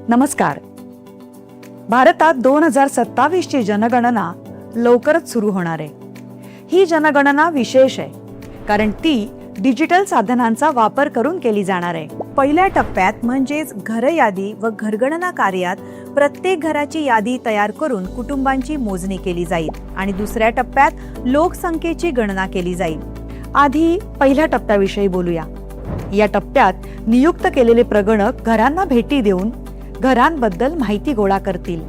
नमस्कार. भारतात 2027 ची जनगणना लवकरच सुरू होणार आहे. ही जनगणना विशेष आहे कारण ती डिजिटल साधनांचा वापर करून केली जाणार आहे. पहिल्या टप्प्यात म्हणजेच घर यादी व घरगणना कार्यात प्रत्येक घराची यादी तयार करून कुटुंबांची मोजणी केली जाईल आणि दुसऱ्या टप्प्यात लोकसंख्येची गणना केली जाईल. आधी पहिल्या टप्प्याविषयी बोलूया. या टप्प्यात नियुक्त केलेले प्रगणक घरांना भेटी देऊन घरांबद्दल माहिती गोळा करतील.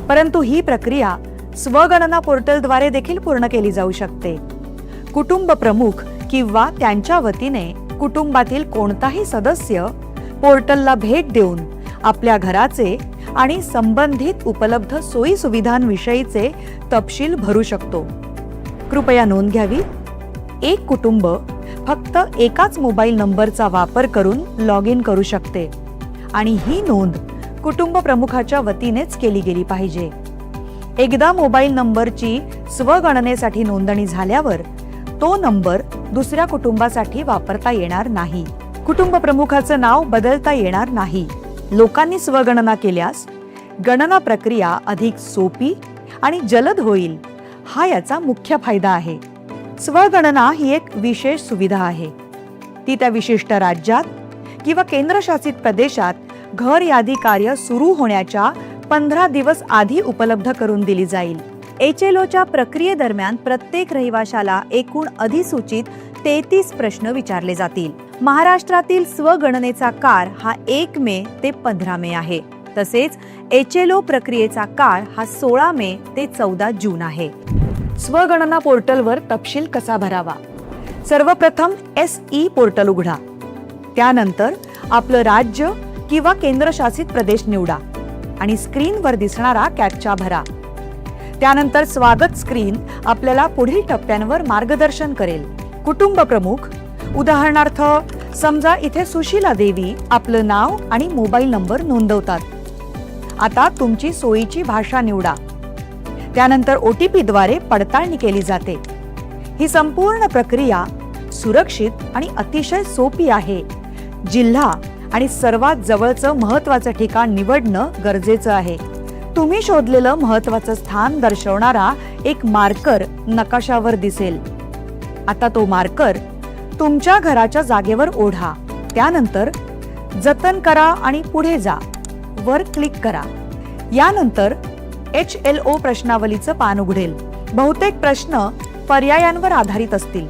परंतु ही प्रक्रिया स्वगणना पोर्टलद्वारे देखील पूर्ण केली जाऊ शकते. कुटुंब प्रमुख किंवा त्यांच्या वतीने कुटुंबातील कोणताही सदस्य पोर्टलला भेट देऊन आपल्या घराचे आणि संबंधित उपलब्ध सोयी सुविधांविषयीचे तपशील भरू शकतो. कृपया नोंद घ्यावी. एक कुटुंब फक्त एकाच मोबाईल नंबरचा वापर करून लॉग इन करू शकते आणि ही नोंद कुटुंब प्रमुखाच्या वतीनेच केली गेली पाहिजे. एकदा मोबाईल नंबरची स्वगणनेसाठी नोंदणी झाल्यावर तो नंबर दुसऱ्या कुटुंबासाठी वापरता येणार नाही. कुटुंब प्रमुखाचं नाव बदलता येणार नाही. लोकांनी स्वगणना केल्यास गणना प्रक्रिया अधिक सोपी आणि जलद होईल. हा याचा मुख्य फायदा आहे. स्वगणना ही एक विशेष सुविधा आहे. ती त्या विशिष्ट राज्यात किंवा केंद्रशासित प्रदेशात घर यादी कार्य सुरू होण्याच्या 15 दिवस आधी उपलब्ध करून दिली जाईल. HLOच्या प्रक्रियेदरम्यान प्रत्येक रहिवाशाला एकूण अधिसूचित 33 प्रश्न विचारले जातील. महाराष्ट्रातील स्वगणनेचा काळ हा 1 मे ते 15 मे आहे. तसेच HLO प्रक्रियेचा काळ हा 16 मे ते 14 जून आहे. स्वगणना पोर्टलवर तपशील कसा भरावा? सर्वप्रथम SE पोर्टल उघडा. त्यानंतर आपलं राज्य किंवा केंद्रशासित प्रदेश निवडा आणि स्क्रीनवर दिसणारा कॅप्चा भरा. त्यानंतर स्वागत स्क्रीन आपल्याला पुढील टप्प्यांवर मार्गदर्शन करेल. कुटुंब प्रमुख, उदाहरणार्थ समजा इथे सुशीला देवी आपलं नाव आणि मोबाईल नंबर नोंदवतात. आता तुमची सोयीची भाषा निवडा. त्यानंतर OTP द्वारे पडताळणी केली जाते. ही संपूर्ण प्रक्रिया सुरक्षित आणि अतिशय सोपी आहे. जिल्हा आणि सर्वात जवळचं महत्त्वाचं ठिकाण निवडणं गरजेचं आहे. तुम्ही शोधलेलं महत्त्वाचं स्थान दर्शवणारा एक मार्कर नकाशावर दिसेल. आता तो मार्कर तुमच्या घराच्या जागेवर ओढा. त्यानंतर जतन करा आणि पुढे जा वर क्लिक करा. यानंतर HLO प्रश्नावलीचं पान उघडेल. बहुतेक प्रश्न पर्यायांवर आधारित असतील.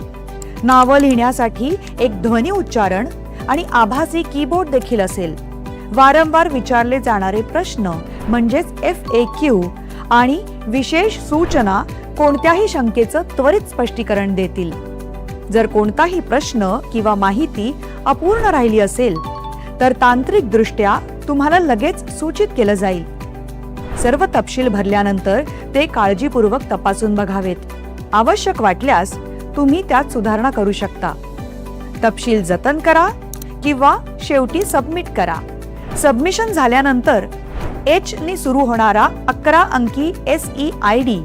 नावं लिहिण्यासाठी एक ध्वनी उच्चारण आणि आभासी कीबोर्ड देखील असेल. वारंवार विचारले जाणारे प्रश्न म्हणजेच FAQ आणि विशेष सूचना कोणत्याही शंकेचं त्वरित स्पष्टीकरण देतील. जर कोणताही प्रश्न किंवा माहिती अपूर्ण राहिली असेल तर तांत्रिकदृष्ट्या तुम्हाला लगेच सूचित केलं जाईल. सर्व तपशील भरल्यानंतर ते काळजीपूर्वक तपासून बघावेत. आवश्यक वाटल्यास तुम्ही त्यात सुधारणा करू शकता. तपशील जतन करा किंवा शेवटी सबमिट करा. सबमिशन झाल्यानंतर H ने सुरू होणारा 11 अंकी SEID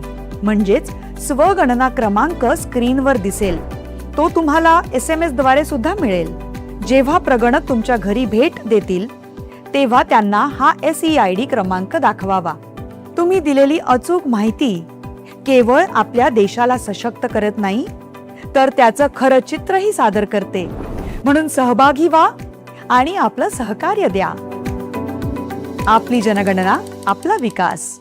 म्हणजेच स्वगणना क्रमांक स्क्रीनवर दिसेल. तो तुम्हाला SMS द्वारे सुद्धा मिळेल. जेव्हा प्रगणक तुमच्या घरी भेट देतील तेव्हा त्यांना हा SEID क्रमांक दाखवावा. तुम्ही दिलेली अचूक माहिती केवळ आपल्या देशाला सशक्त करत नाही तर त्याचं खरं चित्रही सादर करते. म्हणून सहभागी व्हा आणि आपलं सहकार्य द्या. आपली जनगणना, आपला विकास.